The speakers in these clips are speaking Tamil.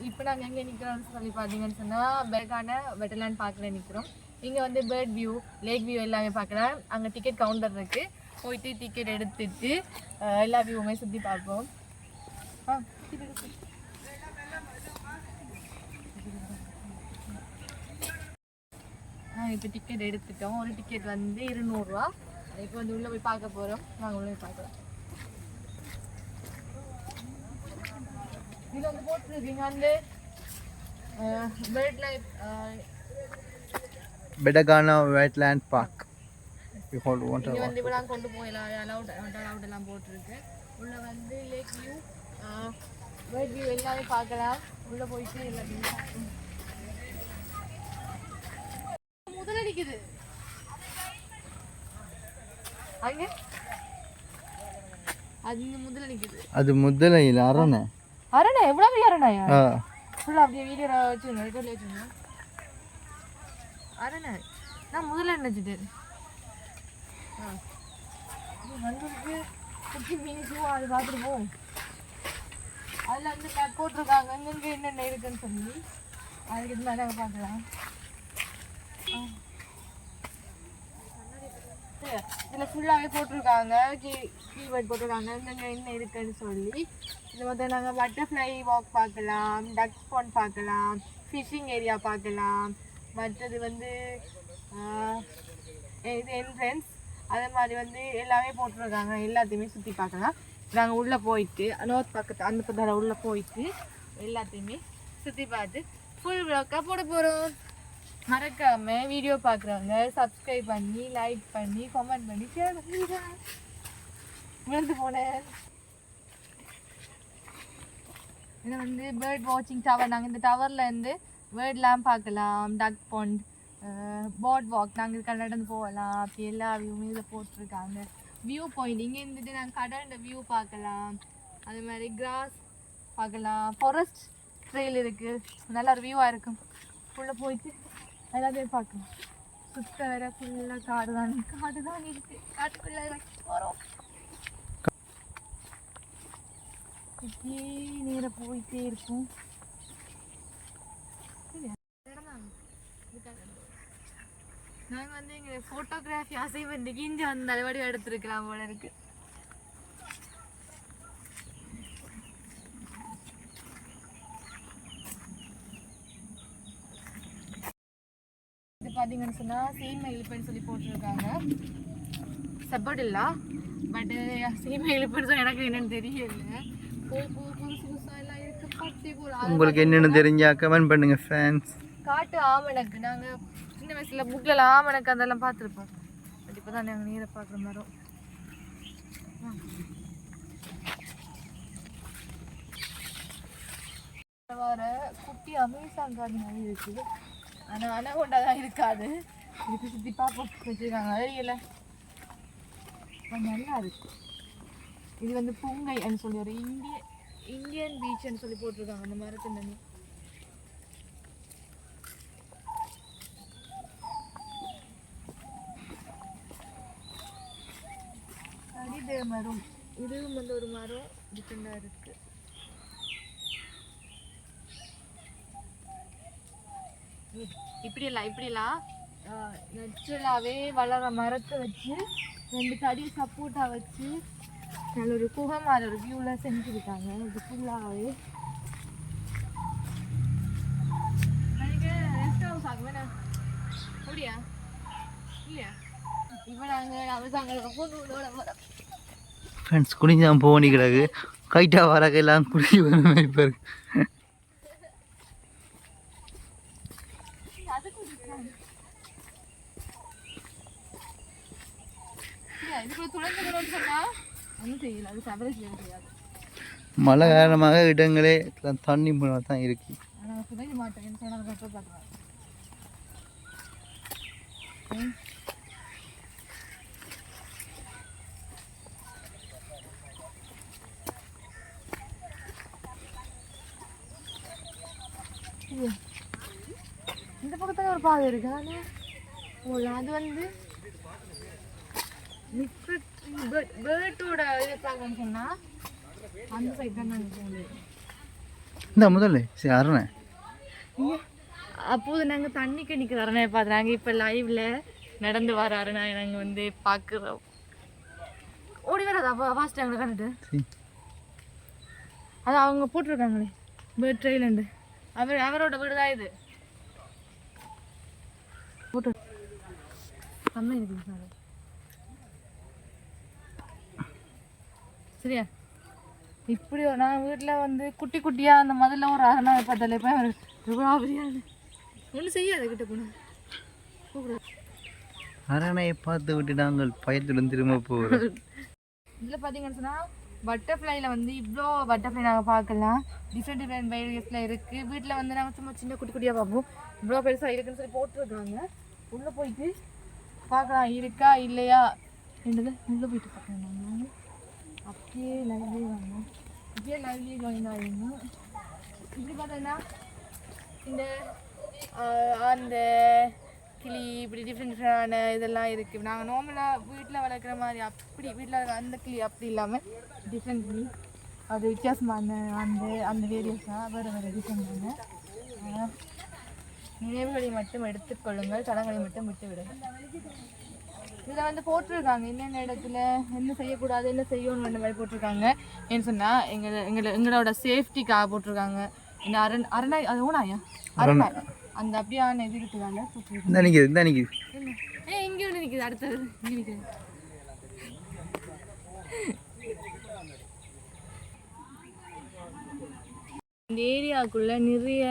இப்போ நாங்கள் எங்கே நிற்கிறோம்னு சொல்லி பார்த்தீங்கன்னு சொன்னால் பெர்கான வெட்டர்லேண்ட் பார்க்கில் நிற்கிறோம். இங்கே வந்து பேர்ட் வியூ, லேக் வியூ எல்லாமே பார்க்கலாம். அங்கே டிக்கெட் கவுண்டர் இருக்குது. போயிட்டு டிக்கெட் எடுத்துட்டு எல்லா வியூவுமே சுற்றி பார்ப்போம். இப்போ டிக்கெட் எடுத்துட்டோம். ஒரு டிக்கெட் வந்து 200 ரூபா. இப்போ வந்து உள்ளே போய் பார்க்க போகிறோம். நாங்கள் உள்ளே போய் பார்க்குறோம். இதில் வந்து போட்டுருக்கீங்க வந்து பேர்ட் லைஃப் பெடகானா வெட்லேண்ட் பார்க். இங்கே வந்து இப்போ நாங்கள் கொண்டு போயலாம். அலவுட் எல்லாம் போட்டிருக்கு. உள்ளே வந்து லேக் வியூ, பேர்ட் வியூ எல்லாமே பார்க்கலாம். உள்ளே போயிட்டு எல்லாத்தையும் பார்க்கணும். முதல்ல நிற்குது அங்கே, அது இங்கே முதல்ல நிற்குது. அது முதல்ல இல்லை, அரணை. அரணை எவ்வளோ பெரிய அரணாயா? ஃபுல்லாக அப்படியே வீடியோ வச்சுருங்க, ரெக்கார்டில் வச்சுருங்க. அரணை நான் முதல்ல நினச்சிட்டேன். வந்துருக்கு குட்டி மீனிஸு, அது பார்த்துட்டு போவோம். அதில் வந்து மேப் போட்டிருக்காங்க எங்கெங்கே என்னென்ன இருக்குன்னு சொல்லி. அதுக்கு இது மாதிரி நாங்கள் பார்க்கலாம். இதில் ஃபுல்லாகவே போட்டிருக்காங்க, கீவேர்ட் போட்டிருக்காங்க எங்கெங்கே என்ன இருக்குன்னு சொல்லி. இது வந்து நாங்கள் பட்டர்ஃப்ளை வாக் பார்க்கலாம், டக் ஸ்பாண்ட் பார்க்கலாம், ஃபிஷிங் ஏரியா பார்க்கலாம். மற்றது வந்து இது என்ட்ரன்ஸ், அதே மாதிரி வந்து எல்லாமே போட்டிருக்காங்க. எல்லாத்தையுமே சுற்றி பார்க்கலாம். நாங்கள் உள்ளே போயிட்டு நோர்த் பக்கத்து அந்த பக்கம் உள்ளே போயிட்டு எல்லாத்தையுமே சுற்றி பார்த்து ஃபுல் விளாக்காக போட போகிறோம். மறக்காமல் வீடியோ பார்க்குறவங்க சப்ஸ்கிரைப் பண்ணி, லைக் பண்ணி, கமெண்ட் பண்ணி, ஷேர் பண்ணிடுங்க. விழுந்து போனேன். இது வந்து பேர்ட் வாட்சிங் டவர். நாங்கள் இந்த டவர்லேருந்து பேர்ட்லாம் பார்க்கலாம். டக் பாண்ட், போர்ட் வாக், நாங்கள் இதுக்கு நடந்து போகலாம். அப்படி எல்லா வியூவுமே இதில் போட்டிருக்காங்க. வியூ பாயிண்ட் இங்கே இருந்துட்டு நாங்கள் கடல்ல வியூ பார்க்கலாம். அது மாதிரி கிராஸ் பார்க்கலாம். ஃபாரஸ்ட் ட்ரெயில் இருக்குது, நல்ல ஒரு வியூவாக இருக்கும். உள்ளே போயிட்டு எல்லாத்தையும் பார்க்கலாம். சுத்த வேற ஃபுல்லாக காடு தான் இருக்குது. காட்டுக்குள்ளே போகிறோம். இப்படியே நேராக போயிட்டே இருக்கும். நாங்கள் வந்து இங்கே ஃபோட்டோகிராஃபி அசைவண்டுக்கு இஞ்சி வந்து அளவடி எடுத்துருக்கலாம் போல இருக்கு. இது பார்த்தீங்கன்னு சொன்னால் சீமை இழுப்புன்னு சொல்லி போட்டிருக்காங்க. செப்படில்லா, பட்டு சீமை இழுப்புன்னு சொல்லி எனக்கு என்னென்னு தெரியல. புதுசாக எல்லாம் இருக்கு. பச்சை போல் உங்களுக்கு என்னென்னு தெரிஞ்சா கமெண்ட் பண்ணுங்கள் ஃப்ரெண்ட்ஸ். காட்டு ஆமணக்கு நாங்கள் சின்ன வயசில் புக்கிலலாம் ஆமணக்கு அதெல்லாம் பார்த்துருப்போம். பட் இப்போ தான் நாங்கள் நீரை பார்க்குற மாதிரியும். வர குட்டி அமேசான் காடு மாதிரி இருக்குது. ஆனால் அனகொண்டா தான் இருக்காது. இதுக்கு சுற்றி பார்ப்போம் வச்சுருக்காங்க. தெரியல, நல்லா இருக்கு. இது வந்து பூங்கைன்னு சொல்லி ஒரு இந்தியன் பீச்ன்னு சொல்லி போட்டிருக்காங்க. அந்த மரத்து தண்ணி அடிதே மரம். இதுவும் வந்து ஒரு மரம் டிஃப்ரெண்டாக இருக்கு. இப்படிலாம் நேச்சுரலாகவே வளர மரத்தை வச்சு 2 தடி சப்போர்ட்டாக வச்சு நல்ல ஒரு குகை மாதிரி ஒரு வியூவில் செஞ்சுருக்காங்க. இது ஃபுல்லாகவே ரெஸ்ட் ஹவுஸ் ஆகுமே. அப்படியா இல்லையா? இப்போ நாங்கள் அவசாங்களோட பொண்ணோட வரோம். ஃப்ரெண்ட்ஸ் குடிஞ்சான் போனி கிடக்கு. கைட்டா வரக்கெல்லாம் குடிச்சு வரணும். இப்போ இருக்கு மழை காரணமாக இடங்களே தண்ணி மூலம் தான் இருக்கு. இந்த பக்கத்துல ஒரு பாதை இருக்கு. அது வந்து பேர்ட்டோட இது பார்க்கணும்னு சொன்னா அந்த சைட் தான் நாங்கள் போகணும். இந்த முதல்ல சரி அரணை அப்போது நாங்கள் தண்ணிக்கு நிற்கிற அரணை பார்க்குறாங்க. இப்போ லைவ்ல நடந்து வர அரணை நாங்கள் வந்து பார்க்குறோம். ஓடி வராதா ஃபாஸ்ட் டைமில் கண்டுட்டு அது அவங்க போட்டிருக்காங்களே பேர்ட் ட்ரெயிலண்டு அவரோட வீடு தான் இது. போட்டு செம்ம இருக்குது சார். சரியா இப்படி நான் வீட்டில் வந்து குட்டி குட்டியாக அந்த முதல்ல ஒரு அரணா பார்த்தாலே போய் பிரியாது ஒன்றும் செய்யாது கிட்ட போன அரணையை பார்த்து விட்டு நாங்கள் பயத்துடன் திரும்ப போகிறோம். இதில் பார்த்தீங்கன்னு சொன்னால் பட்டர்ஃப்ளைல வந்து இவ்வளோ பட்டர்ஃப்ளை நாங்கள் பார்க்கலாம். டிஃப்ரெண்ட் டிஃப்ரெண்ட் வைரஸில் இருக்குது. வீட்டில் வந்து நாங்கள் சும்மா சின்ன குட்டி குட்டியாக பார்ப்போம். இவ்வளோ பெருசாக இருக்குன்னு சொல்லி போட்டுருக்காங்க. உள்ளே போயிட்டு பார்க்கலாம் இருக்கா இல்லையா என்னது. உள்ளே போயிட்டு பார்க்கலாம் நாங்கள் அப்படியே லைவ்லேயே வாங்க. இப்படியே லைவ்லேயே ஜாயின் ஆகிடுங்க. இப்படி பார்த்தோன்னா இந்த அந்த கிளி இப்படி டிஃப்ரெண்ட் டிஃப்ரெண்டான இதெல்லாம் இருக்குது. நாங்கள் நார்மலாக வீட்டில் வளர்க்குற மாதிரி அப்படி வீட்டில் வளர்க்குற அந்த கிளி அப்படி இல்லாமல் டிஃப்ரெண்ட் கிளி அது வித்தியாசமான அந்த வேரியஸாக வேறு வேறு டிஃப்ரெண்டான நினைவுகளை மட்டும் எடுத்துக்கொள்ளுங்கள், தடங்களை மட்டும் விட்டு விடுங்கள். இதில் வந்து போட்டிருக்காங்க என்னென்ன இடத்துல என்ன செய்யக்கூடாது என்ன செய்யணும் அந்த மாதிரி போட்டிருக்காங்க. ஏன்னு சொன்னால் எங்களோட சேஃப்டிக்காக போட்டிருக்காங்க. இந்த அரணை அது ஓனாயா அரணை அந்த அப்படியான இது இருக்குதாங்க. இங்கே ஒன்று நிற்குது அடுத்தது இங்கே நிற்குது. இந்த ஏரியாவுக்குள்ள நிறைய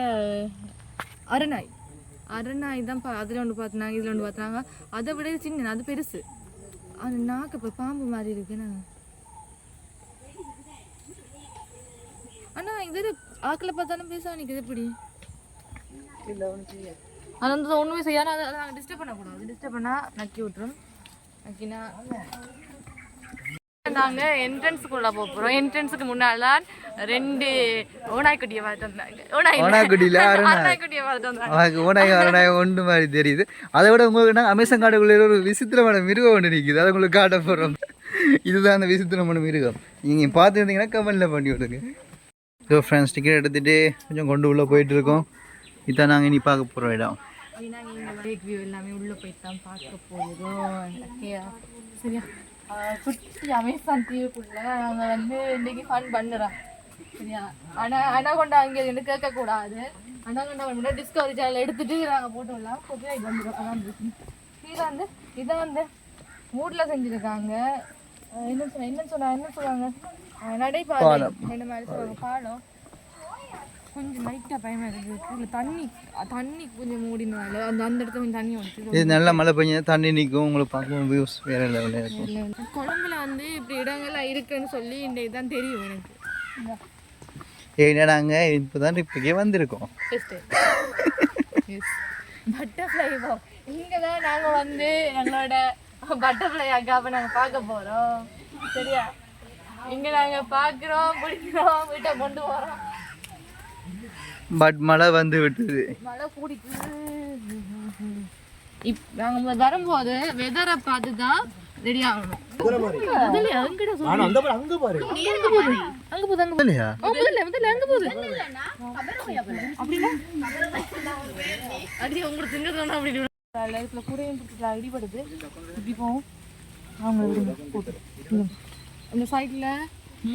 அரணாய் தான் அதில் ஒன்று பார்த்துனாங்க இதில் ஒன்று பார்த்துனாங்க. அதை விட சின்ன அது பெருசு. அது நாக்கு இப்போ பாம்பு மாதிரி இருக்குண்ணா. ஆனால் இது ஆக்கில் பார்த்தாலும் பேச நிற்குது எப்படி அது வந்து ஒன்றுமே செய்யாது. அதை நாங்கள் டிஸ்டர்ப் பண்ணக்கூடாது. டிஸ்டர்ப் பண்ணால் நக்கி விட்டுரும். நக்கினா நாங்கள் என்ட்ரன்ஸுக்குள்ளே போகிறோம். என்ட்ரன்ஸுக்கு முன்னால் தான் 2 ஓனாய்க்குட்டியை பார்த்து வந்தாங்க. ஓனாய்க்குட்டியை பார்த்து வந்தாங்க. ஓனாய் ஒன்று மாதிரி தெரியுது. அதை விட உங்களுக்கு அமேசான் காட்டுக்குள்ளே ஒரு விசித்திரமான மிருகம் ஒன்று நிற்குது. அதை உங்களுக்கு காட்ட போகிறோம். இதுதான் அந்த விசித்திரமான மிருகம். நீங்கள் பார்த்துருந்தீங்கன்னா கமெண்ட்டில் பண்ணி விடுங்க. ஸோ ஃப்ரெண்ட்ஸ் டிக்கெட் எடுத்துகிட்டு கொஞ்சம் கொண்டு உள்ளே போயிட்டு இருக்கோம். இதான் நாங்கள் இனி பார்க்க போகிறோம் இடம். எல்லாமே உள்ளே போயிட்டு தான் பார்க்க போகிறோம். சரியா குட்டி அமேசான் தீவுக்குள்ள நாங்கள் வந்து இன்றைக்கி ஃபன் பண்ணுறோம். சரியா அனாகொண்டா அங்கே வந்து கேட்கக்கூடாது. அனாகொண்டா வந்து டிஸ்கவரி சேனல் எடுத்துகிட்டு நாங்கள் போட்டு விடலாம். காப்பிரைட் வந்துடும். அதான் இதை வந்து மூடில் செஞ்சுருக்காங்க. என்ன சொல்லுவாங்க நடைபாதை இந்த மாதிரி சொல்லுவாங்க. பாலம் கொஞ்சம் லைட்டாக பயமாக இருக்குது. இல்லை தண்ணி கொஞ்சம் மூடினால அந்த இடத்துல கொஞ்சம் தண்ணி வந்துச்சு. இது நல்லா மழை பெஞ்சா தண்ணி நிற்கும். உங்களுக்கு பார்க்கும் வியூஸ் வேறு லெவலில் இருக்கும். கொழம்புல வந்து இப்படி இடங்கள்லாம் இருக்குன்னு சொல்லி இந்த இதுதான் தெரியும் எனக்கு. ஏன்னா நாங்கள் இப்போ தான் இப்போக்கே வந்திருக்கோம். பட்டர்ஃப்ளை இங்கே தான் நாங்கள் வந்து எங்களோட பட்டர்ஃப்ளை அக்காவை நாங்கள் பார்க்க போகிறோம். சரியா இங்கே நாங்கள் பார்க்குறோம் பிடிக்கிறோம் வீட்டை கொண்டு போகிறோம். பட் மழை வந்து விட்டுது. மழை கூடிக்குது. நாங்கள் வரும்போது வெதரை பார்த்து தான் ரெடி ஆகணும். இடிபடுது இப்படி போவோம். இந்த சைட்ல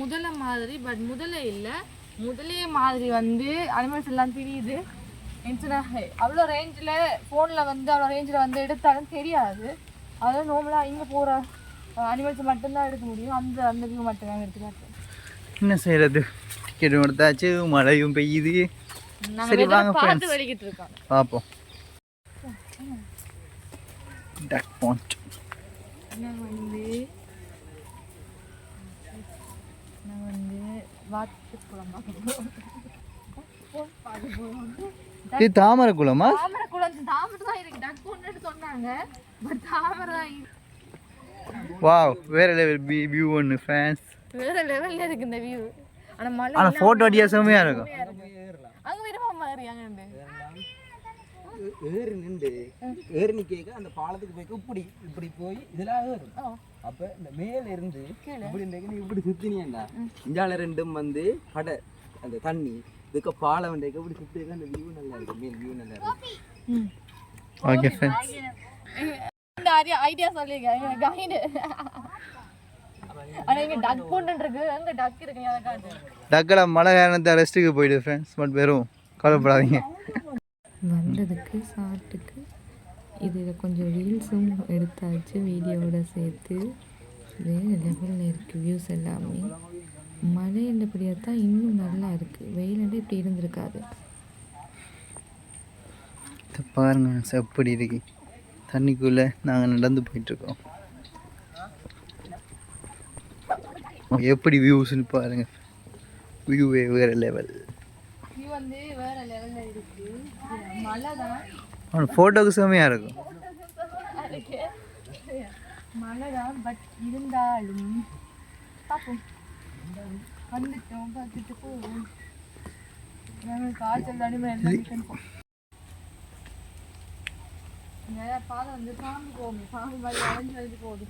முதல மாதிரி பட் முதலே இல்லை. முதலே மாதிரி வந்து அனிமல்ஸ் எல்லாம் தெரியுது. அவ்வளோ ரேஞ்சில் ஃபோனில் வந்து அவ்வளோ ரேஞ்சில் வந்து எடுத்தாலும் தெரியாது. அதனால நார்மலாக இங்கே போகிற அனிமல்ஸ் மட்டும்தான் எடுக்க முடியும். அந்த வியூ மட்டும் தான் எடுத்துக்காட்டு. என்ன செய்யறது, டிக்கெட் எடுத்தாச்சு, மழையும் பெய்யுது. சரி வாங்க பார்த்து வெளிக்கிட்டு இருக்கோம், பார்ப்போம். டக் பாயிண்ட் இது தாமரை குளமா? தாமரை குளம் தான் இருக்கு. டக் பாயிண்ட் சொன்னாங்க பட் தாமரை தான். வாவ், வேற லெவல் வியூ ஒன்னு ஃப்ரெண்ட்ஸ். வேற லெவல்ல இருக்கு இந்த வியூ. ஆனா போட்டோ அடியா செமையா இருக்கும். அங்க விரும்ப மாதிரி அங்க இருந்து ஏறு நின்று ஏறு நிக்க அந்த பாலத்துக்கு போய் இப்படி போய் இதெல்லாம் ஏறும். அப்ப இந்த மேல இருந்து இப்படி இப்படி சுத்தினியண்டா இஞ்சால ரெண்டும் வந்து கடை அந்த தண்ணி இதுக்கு பாலம் வண்டிக்கு இப்படி சுற்றி அந்த வியூ நல்லா இருக்கு மீன் வியூ நல்லா இருக்கு ஓகே ஃப்ரெண்ட்ஸ் இந்த ஐடியா சொல்லிருக்கேன் கைடு ஆனா இங்க டக் போண்ட் இருக்கு அங்க டக் இருக்கு அத காட்டு டக்கெல்லாம் மழை காரணத்தை ரெஸ்ட்டுக்கு போயிடு ஃப்ரெண்ட்ஸ் பட் வெறும் கவலைப்படாதீங்க வந்ததுக்கு சாப்பிட்டுக்கு இதில் கொஞ்சம் ரீல்ஸும் எடுத்தாச்சு வீடியோவோட சேர்த்து வேறு லெவலில் இருக்குது வியூஸ் எல்லாமே மழை என்றபடியாக தான் இன்னும் நல்லா இருக்குது வெயிலண்டே இப்படி இருந்திருக்காது. பாருங்க எப்படி இருக்கு தண்ணிக்குள்ளே நாங்கள் நடந்து போயிட்டுருக்கோம். எப்படி வியூஸ்ன்னு பாருங்க வியூவே வேறு லெவல். வியூ வந்து வேற லெவல்ல இருக்கு. மழை தான் ஃபோட்டோக்கு செம்மையாக இருக்கும். மழை தான் பட் இருந்தாலும் பார்ப்போம் வந்துட்டோம் பார்த்துட்டு போவோம். காய்ச்சல் தனிமை பாலம் வந்து பாம்பு போகும் பாம்பு மாதிரி அரைஞ்சு வரைஞ்சு போகுது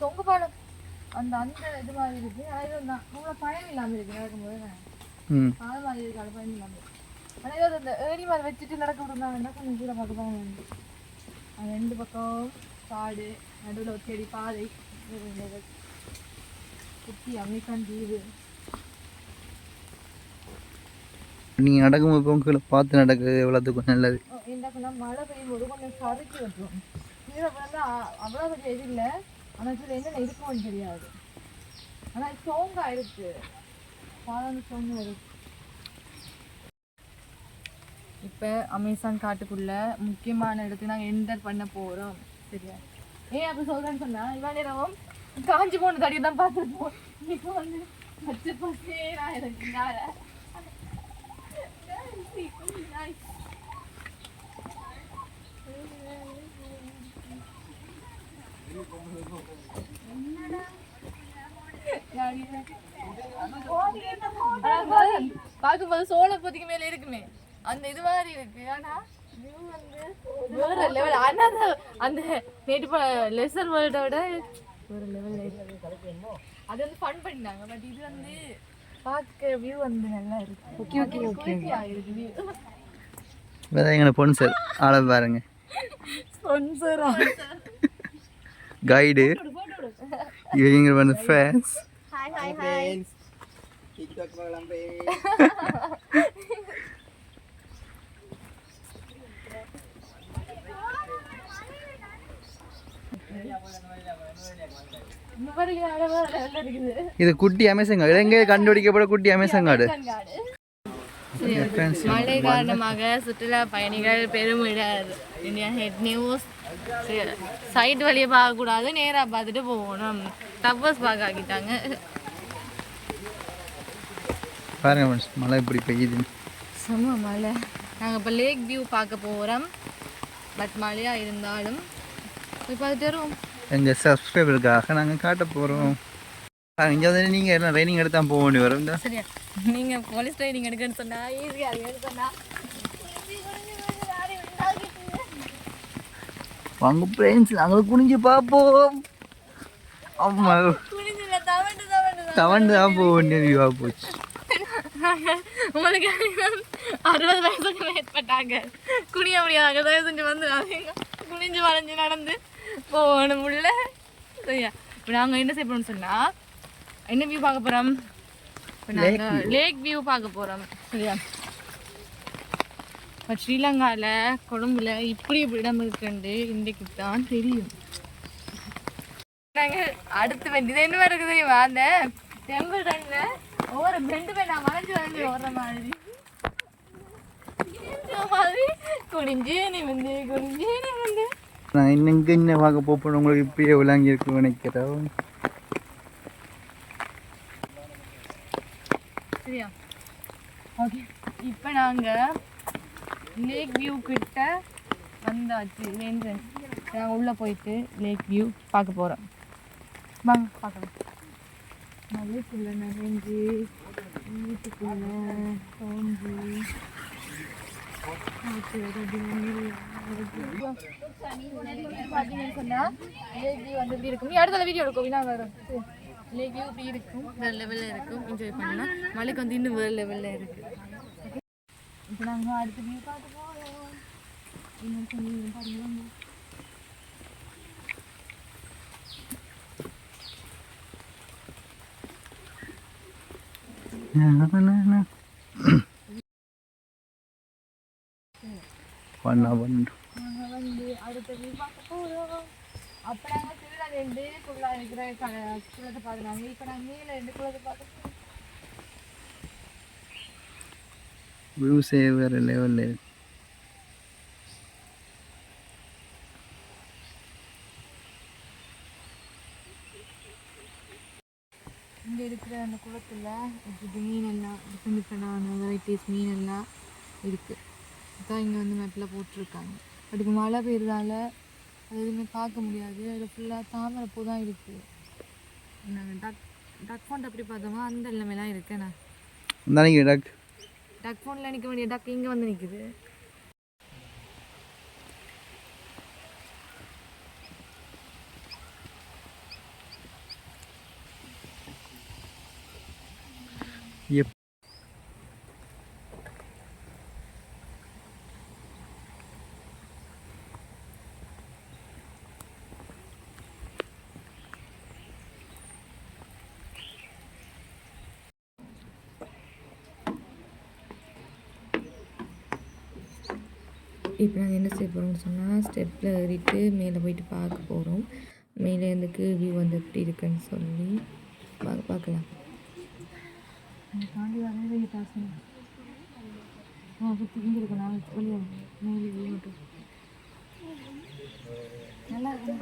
தொங்கு பாலம் அந்த அந்த இது மாதிரி இருக்கு. ஆனால் இது தான் உங்களை பயன் இல்லாமல் இருக்கு நடக்கும்போது பாலம் மாதிரி இருக்கு அது பயன் இல்லாமல் இருக்கு. ஆனால் ஏதாவது அந்த ஏரி மாதிரி வச்சுட்டு நடக்க விட்டுருந்தாங்கன்னா கொஞ்சம் கூட பார்க்க தான் வேணும். அது ரெண்டு பக்கம் காடு நடுவில் ஒரு செடி பாதை குட்டி அமெரிக்கான் தீவு. நீங்கள் நடக்கும்போது உங்களை பார்த்து நடக்கிறது எவ்வளோத்துக்கும் நல்லது. என்ன மழை பெய்யும் போது கொஞ்சம் சறுக்கி வச்சுருவோம். கீழே வந்து அவ்வளோ கொஞ்சம் இது இல்லை. ஆனால் இதில் என்னென்ன இருக்கும்னு தெரியாது. ஆனால் சோங்கா இருக்கு பாலம் சோங்க இருக்கு. இப்போ அமேசான் காட்டுக்குள்ள முக்கியமான இடத்துக்கு நாங்கள் என்டர் பண்ண போகிறோம். சரியா ஏன் அப்படி சொல்கிறேன்னு சொன்னால் இவ்வளோ நேரம் காஞ்சி போன தடியை தான் பார்த்துருப்போம். இப்போ வந்து பச்சை பசேராக இருக்கு. பார்க்கும்போது சோளப்பொதிக்கு மேல இருக்குமே அந்த இது மாதிரி இருக்கு. ஆனா வேற லெவல். ஆனா அந்த நேற்று லெசர் வேர்ல்டோட வேற லெவல் அது வந்து ஃபன் பண்ணாங்க. பட் இது வந்து பார்க்க வியூ வந்து நல்லா இருக்கு. ஓகே ஓகே ஓகே எங்களை ஸ்பான்சர் ஆள பாருங்க ஸ்பான்சரா கைடு இவங்க வந்து friends. Hi hi hi TikTok வாலாம் பே இது குட்டி அமேசான் காடு. இலங்கையை கண்டுபிடிக்கப்பட குட்டி அமேசான் காடு. மழை காரணமாக சுற்றுலா பயணிகள் பெருமிடர் இந்தியா ஹெட் நியூஸ் சைட் வழியை பார்க்கக்கூடாது நேராக பார்த்துட்டு போகணும். டவர்ஸ் பார்க்க ஆக்கிட்டாங்க. பாருங்க ஃப்ரெண்ட்ஸ் மழை இப்படி பெய்யுது செம்ம மழை. நாங்கள் இப்போ லேக் வியூ பார்க்க போகிறோம். பட் மழையாக இருந்தாலும் போய் பார்த்துட்டு வருவோம். எங்கள் சப்ஸ்கிரைபருக்காக நாங்கள் காட்ட போகிறோம். இங்கே வந்து நீங்கள் எல்லாம் ட்ரைனிங் எடுத்து தான் போக வேண்டி வரும். சரியா நீங்கள் போலீஸ் ட்ரைனிங் எடுக்கணும்னு சொன்னால் ஈஸியாக எடுக்க சொன்னால் வாங்க ஃப்ரெண்ட்ஸ் நாங்கள் குனிஞ்சு பார்ப்போம். ஆமா தவண்டு தான் போக வேண்டிய வியூவாக போச்சு. உங்களுக்கு 60 வயசுக்கு மேற்பட்டாங்க குனிய முடியாத தயவு செஞ்சு வந்து குனிஞ்சு வளைஞ்சு நடந்து போகணும் உள்ள. சரியா இப்போ நாங்கள் என்ன செய்ய போகிறோம்னு சொன்னால் என்ன வியூ பார்க்க போகிறோம். இப்போ நாங்கள் லேக் வியூ பார்க்க போகிறோம். சரியா இப்போ ஸ்ரீலங்காவில் கொழும்புல இப்படி இடம் இருக்குண்டு இன்றைக்கு தான் தெரியும். நாங்கள் அடுத்து வேண்டியது என்ன இருக்குது தெரியுமா அந்த டெம்பிள் டைமில் ஒவ்வொரு பெண்டு போய் நான் வளைஞ்சு ஓடுற மாதிரி குனிஞ்சு நிமிந்து குனிஞ்சு நிமிந்து நான் இன்னும் என்ன பார்க்க போகிறோம். உங்களுக்கு இப்பயே விளங்கி இருக்கு நினைக்கிறோம். சரியா ஓகே இப்போ நாங்கள் லேக் வியூ கிட்ட வந்தாச்சு. என்ட்ரன்ஸ் நாங்கள் உள்ளே போயிட்டு லேக் வியூ பார்க்க போகிறோம். வாங்க பார்க்கலாம். மலைக்குள்ளே நிறைஞ்சு வீட்டுக்குள்ளே தோன்றி பார்த்தீங்கன்னு சொன்னால் லேக் வியூ வந்து இப்படி இருக்கும். நீ அடுத்த வீடியோ எடுக்கும் வினா வரும். லேக் வியூ இப்படி இருக்கும் வேறு லெவலில் இருக்கும். என்ஜாய் பண்ணலாம். மலைக்கு வந்து இன்னும் வேறு லெவலில் இருக்குது. இப்போ நாங்கள் அடுத்த வியூ பார்க்க போகிறோம். இன்னும் சொல்லி பாருங்க. நாங்கள் வந்து அடுத்த வியூ பார்க்க போகிறோம். அப்போ நாங்கள் திருவிழா 2 ஃபுல்லாக இருக்கிற குளத்தை பார்க்குறாங்க. இப்போ நாங்கள் மேலே 2 குளத்தை பார்க்க வியூஸே வேறு லெவலில். இங்கே இருக்கிற அந்த குளத்தில் இது மீன் எல்லாம் டிஃப்ரெண்ட் டிஃப்ரெண்டான வெரைட்டிஸ் மீன் எல்லாம் இருக்குது. அதான் இங்கே வந்து மேப்பில் போட்டிருக்காங்க. பட் இப்போ மழை பெய்யறதால அது எதுவுமே பார்க்க முடியாது. அதில் ஃபுல்லாக தாமரை பூ தான் இருக்குது. நாங்கள் டக் ஃபோன் அப்படி பார்த்தோமா அந்த எல்லாமேலாம் இருக்குண்ணா. டக் ஃபோனில் நிற்க வேண்டிய டக் இங்கே வந்து நிற்குது. இப்போ நாங்கள் என்ன செய்ய போகிறோம்னு சொன்னால் ஸ்டெப்பில் ஏறிட்டு மேலே போயிட்டு பார்க்க போகிறோம். மேலே இருந்துக்கு வியூ வந்து எப்படி இருக்குன்னு சொல்லி பார்க்கலாம். தாண்டி வரவே காசு சுற்றி இங்கே இருக்கு. நான் வெளியே மேலே வியூ மட்டும் நல்லா இருக்கு.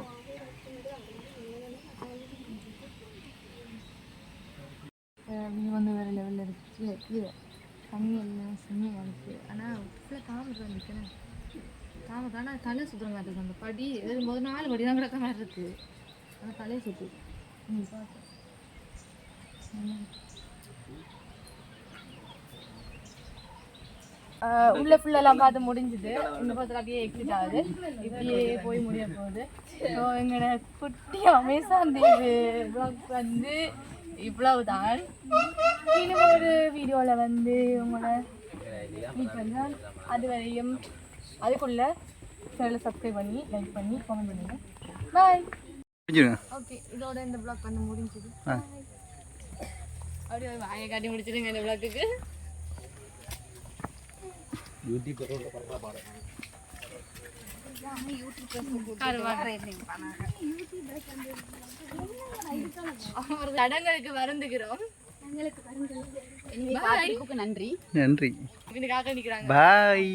வியூ வந்து வேறு லெவலில் இருக்குது. தண்ணி எல்லாம் செம்மையாக இருக்குது. ஆனால் ஃபுல்லாக தாமரை நிற்கிறேன். தாமரை ஆனால் தலை சுற்றுற மாதிரி இருக்குது. அந்த படி ஏறும்போது 4 படி தான் கிடக்க மாதிரி இருக்குது. ஆனால் தலையை சுற்றுது. பார்த்து உள்ள ஃபுல்லெல்லாம் பார்த்து முடிஞ்சுது. இந்த பக்கத்தில் அப்படியே எக்ஸிட் ஆகுது. இப்படியே போய் முடிய போகுது. ஸோ எங்களோட குட்டி அமேசான் தீவு வ்ளாக் வந்து இவ்வளவு தான். இன்னும் ஒரு வீடியோவில் வந்து உங்களை மீட் பண்ணுறேன். அது வரையும் அதுக்குள்ளே சேனலை சப்ஸ்கிரைப் பண்ணி லைக் பண்ணி கமெண்ட் பண்ணுங்கள். பாய். ஓகே, இதோட இந்த வ்ளாக் வந்து முடிஞ்சுது. அப்படியே வாயை காட்டி முடிச்சிடுங்க இந்த வ்ளாக்குக்கு. தடங்களுக்கு வருந்துகிறோம். நன்றி. பாய்.